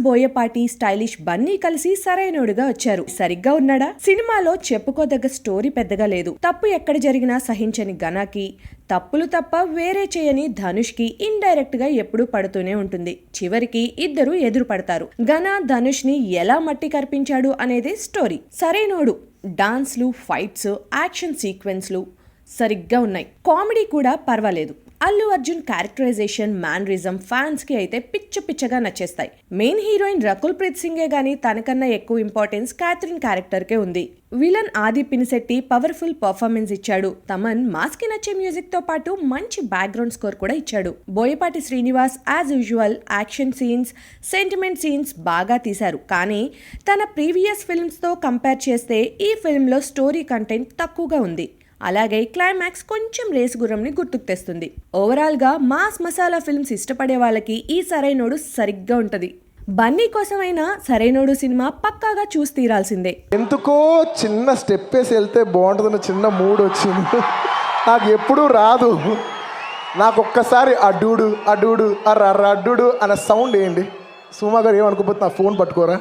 Boyapati, stylish Bunny కలిసి సరైనోడుగా వచ్చారు. సరిగ్గా ఉన్నాడా? సినిమాలో చెప్పుకోదగ్గ స్టోరీ పెద్దగా లేదు. తప్పు ఎక్కడ జరిగినా సహించని ఘనాకి, తప్పులు తప్ప వేరే చేయని ధనుష్ కి ఇండైరెక్ట్ గా ఎప్పుడూ పడుతూనే ఉంటుంది. చివరికి ఇద్దరు ఎదురు పడతారు. ఘన ధనుష్ ని ఎలా మట్టి కర్పించాడు అనేదే స్టోరీ. సరైనోడు డాన్స్లు, ఫైట్స్, యాక్షన్ సీక్వెన్స్లు సరిగ్గా ఉన్నాయి. కామెడీ కూడా పర్వాలేదు. Allu Arjun characterization, mannerism fans కి అయితే పిచ్చగా నచ్చేస్తాయి. మెయిన్ హీరోయిన్ రకుల్ ప్రీత్ సింగే గానీ తనకన్నా ఎక్కువ ఇంపార్టెన్స్ క్యాథరిన్ క్యారెక్టర్ కే ఉంది. విలన్ ఆది పినిశెట్టి పవర్ఫుల్ పర్ఫార్మెన్స్ ఇచ్చాడు. తమన్ మాస్ కి నచ్చే మ్యూజిక్ తో పాటు మంచి బ్యాక్గ్రౌండ్ స్కోర్ కూడా ఇచ్చాడు. Boyapati Srinivas as usual action scenes, sentiment scenes బాగా తీశారు. కానీ తన ప్రీవియస్ ఫిల్మ్స్ తో కంపేర్ చేస్తే ఈ ఫిల్మ్ లో స్టోరీ కంటెంట్ తక్కువగా ఉంది. అలాగే క్లైమాక్స్ కొంచెం రేసుగుర్రంని గుర్తుకు తెస్తుంది. ఓవరాల్ గా మాస్ మసాలా ఫిల్మ్స్ ఇష్టపడే వాళ్ళకి ఈ సరైనోడు సరిగ్గా ఉంటది. బన్నీ కోసమైనా సరైనోడు సినిమా పక్కాగా చూసి తీరాల్సిందే. ఎందుకో చిన్న స్టెప్ వేసి వెళ్తే బాగుంటుందన్న చిన్న మూడ్ వచ్చింది. నాకు ఎప్పుడూ రాదు. నాకు ఒక్కసారి అడ్డూడు అడ్డూడు అర్ర అడ్డూడు అన్న సౌండ్ వేయండి. సుమా గారు ఏమనుకోపోతే నా ఫోన్ పట్టుకోరా.